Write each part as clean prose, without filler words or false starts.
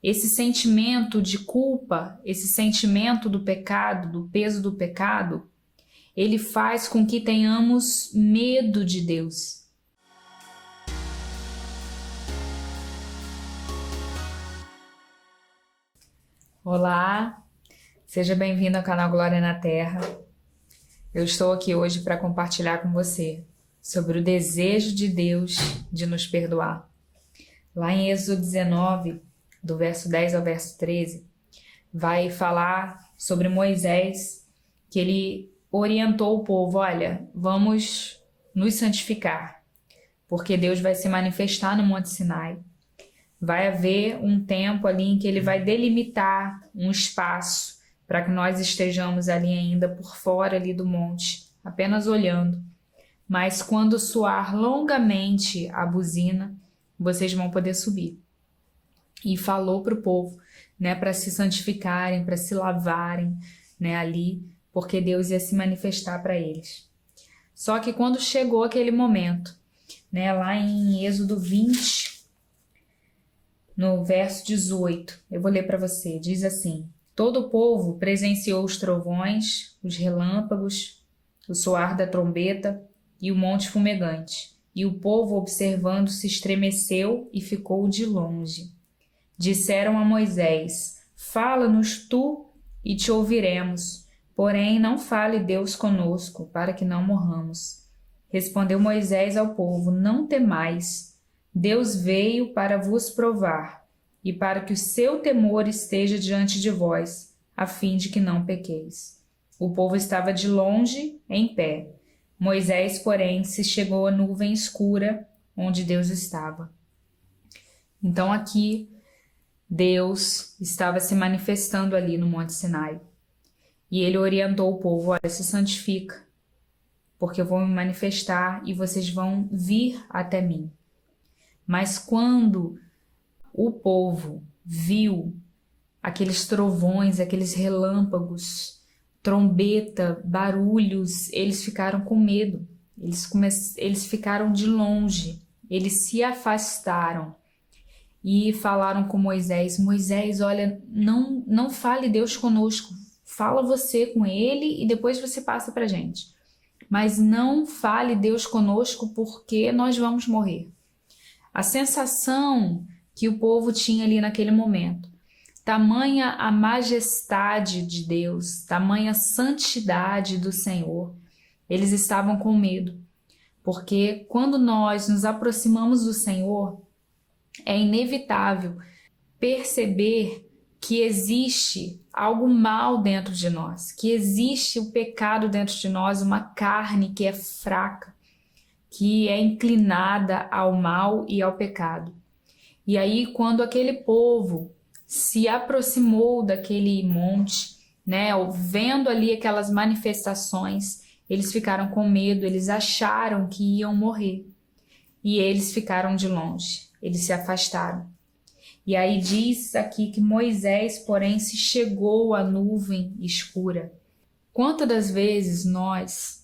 esse sentimento de culpa, esse sentimento do pecado, do peso do pecado, ele faz com que tenhamos medo de Deus. Olá, seja bem-vindo ao canal Glória na Terra. Eu estou aqui hoje para compartilhar com você sobre o desejo de Deus de nos perdoar. Lá em Êxodo 19, do verso 10 ao verso 13, vai falar sobre Moisés, que ele orientou o povo, olha, vamos nos santificar, porque Deus vai se manifestar no Monte Sinai. Vai haver um tempo ali em que ele vai delimitar um espaço para que nós estejamos ali ainda por fora ali do monte, apenas olhando. Mas quando soar longamente a buzina, vocês vão poder subir. E falou para o povo, né, para se santificarem, para se lavarem, né, ali, porque Deus ia se manifestar para eles. Só que quando chegou aquele momento, né, lá em Êxodo 20, no verso 18, eu vou ler para você, diz assim: todo o povo presenciou os trovões, os relâmpagos, o soar da trombeta e o monte fumegante. E o povo, observando, se estremeceu e ficou de longe. Disseram a Moisés: fala-nos tu e te ouviremos, porém não fale Deus conosco, para que não morramos. Respondeu Moisés ao povo: não temais. Deus veio para vos provar, e para que o seu temor esteja diante de vós, a fim de que não pequeis. O povo estava de longe, em pé. Moisés, porém, se chegou à nuvem escura, onde Deus estava. Então aqui, Deus estava se manifestando ali no Monte Sinai. E ele orientou o povo, olha, se santifica, porque eu vou me manifestar e vocês vão vir até mim. Mas quando o povo viu aqueles trovões, aqueles relâmpagos, trombeta, barulhos, eles ficaram com medo, eles ficaram de longe, eles se afastaram e falaram com Moisés: Moisés, olha, não fale Deus conosco, fala você com ele e depois você passa para a gente, mas não fale Deus conosco porque nós vamos morrer. A sensação que o povo tinha ali naquele momento, tamanha a majestade de Deus, tamanha santidade do Senhor, eles estavam com medo, porque quando nós nos aproximamos do Senhor, é inevitável perceber que existe algo mal dentro de nós, que existe o pecado dentro de nós, uma carne que é fraca, que é inclinada ao mal e ao pecado. E aí, quando aquele povo se aproximou daquele monte, né, vendo ali aquelas manifestações, eles ficaram com medo, eles acharam que iam morrer. E eles ficaram de longe, eles se afastaram. E aí diz aqui que Moisés, porém, se chegou à nuvem escura. Quantas das vezes nós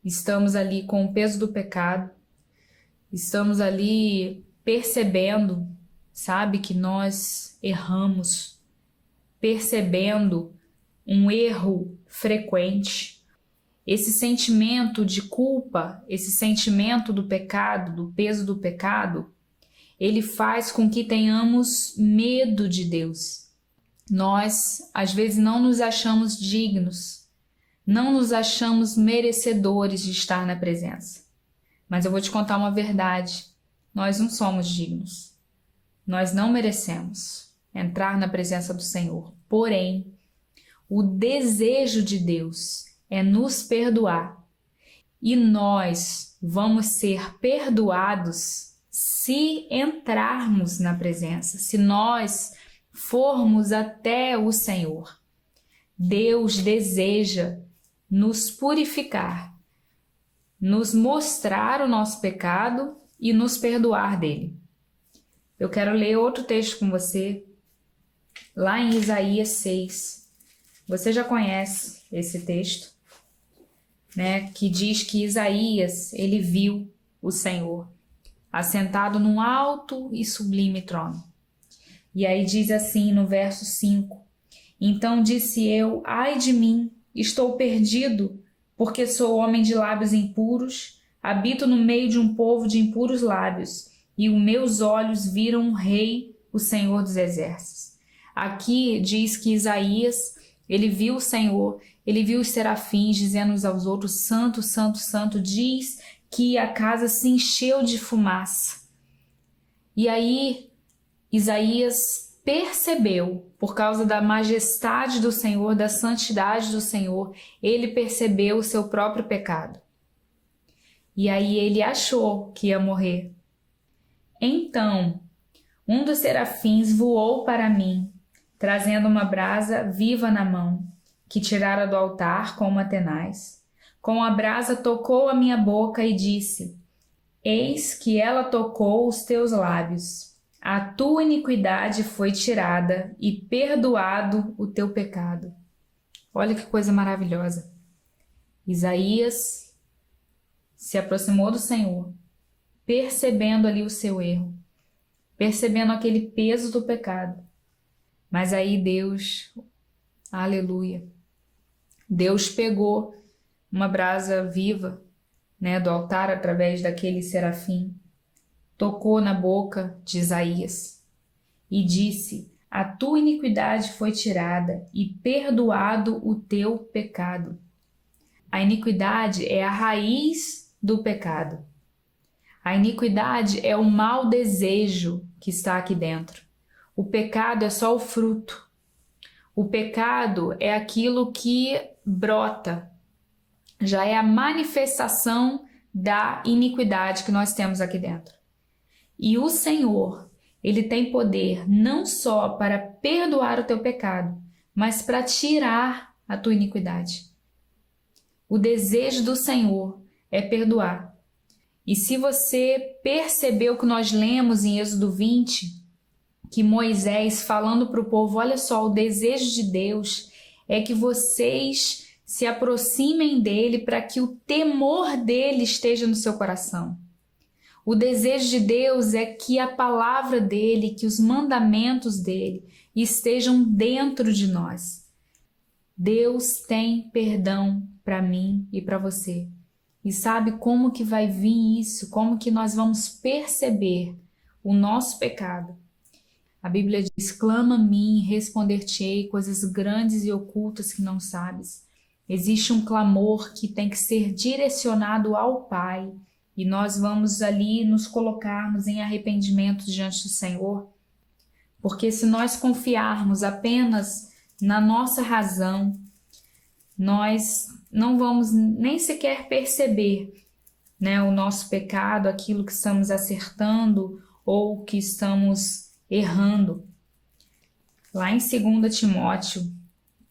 estamos ali com o peso do pecado, estamos ali percebendo, sabe, que nós erramos, percebendo um erro frequente. Esse sentimento de culpa, esse sentimento do pecado, do peso do pecado, ele faz com que tenhamos medo de Deus. Nós, às vezes, não nos achamos dignos, não nos achamos merecedores de estar na presença. Mas eu vou te contar uma verdade. Nós não somos dignos. Nós não merecemos entrar na presença do Senhor. Porém, o desejo de Deus é nos perdoar. E nós vamos ser perdoados se entrarmos na presença, se nós formos até o Senhor. Deus deseja nos purificar, nos mostrar o nosso pecado e nos perdoar dele. Eu quero ler outro texto com você, lá em Isaías 6. Você já conhece esse texto, né? Que diz que Isaías, ele viu o Senhor assentado num alto e sublime trono. E aí diz assim no verso 5: Então disse eu: ai de mim, estou perdido, porque sou homem de lábios impuros, habito no meio de um povo de impuros lábios, e os meus olhos viram o Rei, o Senhor dos Exércitos. Aqui diz que Isaías, ele viu o Senhor, ele viu os serafins dizendo uns aos outros: Santo, Santo, Santo. Diz que a casa se encheu de fumaça. E aí Isaías percebeu, por causa da majestade do Senhor, da santidade do Senhor, ele percebeu o seu próprio pecado. E aí ele achou que ia morrer. Então, um dos serafins voou para mim, trazendo uma brasa viva na mão, que tirara do altar com uma tenaz. Com a brasa tocou a minha boca e disse: Eis que ela tocou os teus lábios. A tua iniquidade foi tirada e perdoado o teu pecado. Olha que coisa maravilhosa. Isaías se aproximou do Senhor, percebendo ali o seu erro, percebendo aquele peso do pecado. Mas aí Deus, aleluia, Deus pegou uma brasa viva, do altar através daquele serafim, tocou na boca de Isaías e disse: a tua iniquidade foi tirada e perdoado o teu pecado. A iniquidade é a raiz do pecado. A iniquidade é o mau desejo que está aqui dentro. O pecado é só o fruto. O pecado é aquilo que brota, já é a manifestação da iniquidade que nós temos aqui dentro. E o Senhor, ele tem poder não só para perdoar o teu pecado, mas para tirar a tua iniquidade. O desejo do Senhor é perdoar. E se você percebeu que nós lemos em Êxodo 20, que Moisés falando para o povo: olha só, o desejo de Deus é que vocês se aproximem dele para que o temor dele esteja no seu coração. O desejo de Deus é que a palavra dele, que os mandamentos dele estejam dentro de nós. Deus tem perdão para mim e para você. E sabe como que vai vir isso? Como que nós vamos perceber o nosso pecado? A Bíblia diz: clama a mim, responder-te-ei coisas grandes e ocultas que não sabes. Existe um clamor que tem que ser direcionado ao Pai. E nós vamos ali nos colocarmos em arrependimento diante do Senhor. Porque se nós confiarmos apenas na nossa razão, nós não vamos nem sequer perceber, o nosso pecado, aquilo que estamos acertando ou que estamos errando. Lá em 2 Timóteo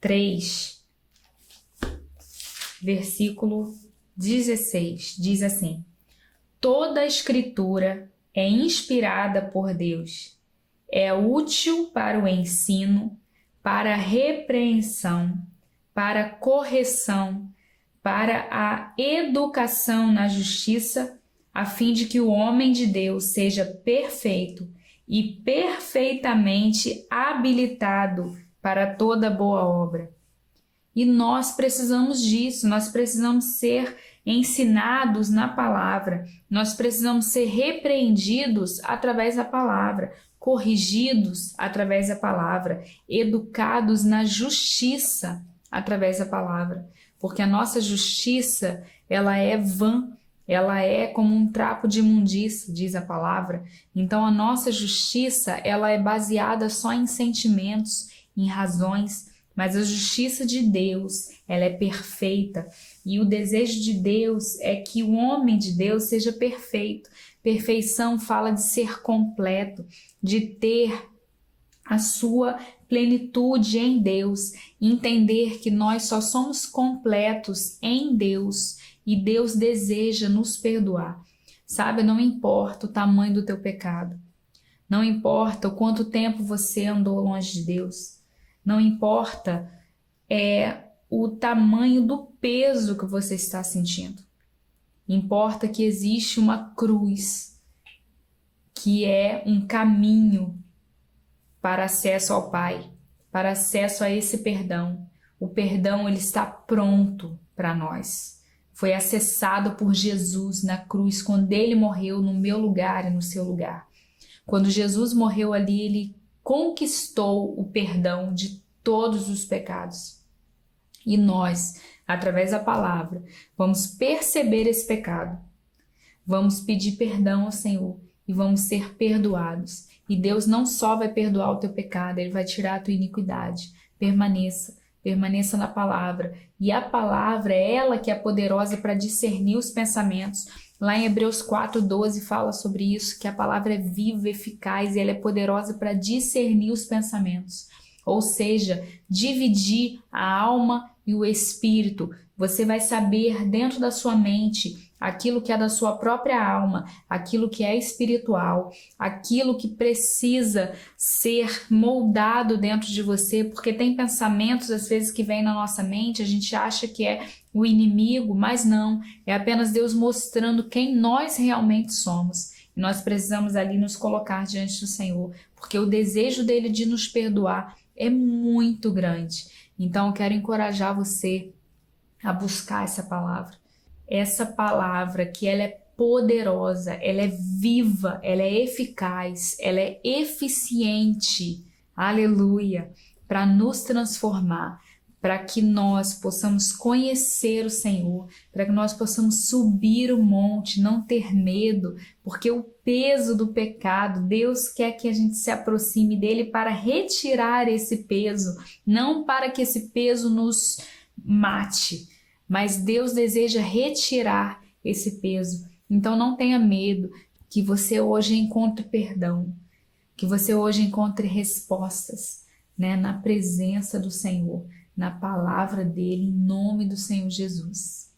3, versículo 16, diz assim: toda a Escritura é inspirada por Deus, é útil para o ensino, para a repreensão, para a correção, para a educação na justiça, a fim de que o homem de Deus seja perfeito e perfeitamente habilitado para toda boa obra. E nós precisamos disso, nós precisamos ser ensinados na palavra, nós precisamos ser repreendidos através da palavra, corrigidos através da palavra, educados na justiça através da palavra, porque a nossa justiça, ela é vã, ela é como um trapo de imundícia, diz a palavra. Então a nossa justiça, ela é baseada só em sentimentos, em razões, mas a justiça de Deus, ela é perfeita. E o desejo de Deus é que o homem de Deus seja perfeito. Perfeição fala de ser completo, de ter a sua plenitude em Deus, entender que nós só somos completos em Deus e Deus deseja nos perdoar. Sabe, não importa o tamanho do teu pecado, não importa o quanto tempo você andou longe de Deus, não importa o tamanho do peso que você está sentindo. Importa que existe uma cruz, que é um caminho para acesso ao Pai, para acesso a esse perdão. O perdão, ele está pronto para nós. Foi acessado por Jesus na cruz, quando ele morreu no meu lugar e no seu lugar. Quando Jesus morreu ali, ele conquistou o perdão de todos os pecados. E nós, através da palavra, vamos perceber esse pecado. Vamos pedir perdão ao Senhor e vamos ser perdoados. E Deus não só vai perdoar o teu pecado, Ele vai tirar a tua iniquidade. Permaneça na palavra. E a palavra é ela que é poderosa para discernir os pensamentos. Lá em Hebreus 4:12 fala sobre isso, que a palavra é viva, eficaz e ela é poderosa para discernir os pensamentos. Ou seja, dividir a alma e o espírito. Você vai saber dentro da sua mente aquilo que é da sua própria alma, aquilo que é espiritual, aquilo que precisa ser moldado dentro de você, porque tem pensamentos às vezes que vêm na nossa mente, a gente acha que é o inimigo, mas não, é apenas Deus mostrando quem nós realmente somos. E nós precisamos ali nos colocar diante do Senhor, porque o desejo dele de nos perdoar é muito grande. Então eu quero encorajar você a buscar essa palavra que ela é poderosa, ela é viva, ela é eficaz, ela é eficiente, aleluia, para nos transformar, para que nós possamos conhecer o Senhor, para que nós possamos subir o monte, não ter medo, porque o peso do pecado, Deus quer que a gente se aproxime dele para retirar esse peso, não para que esse peso nos mate, mas Deus deseja retirar esse peso. Então não tenha medo, que você hoje encontre perdão, que você hoje encontre respostas, né, na presença do Senhor, na palavra dele, em nome do Senhor Jesus.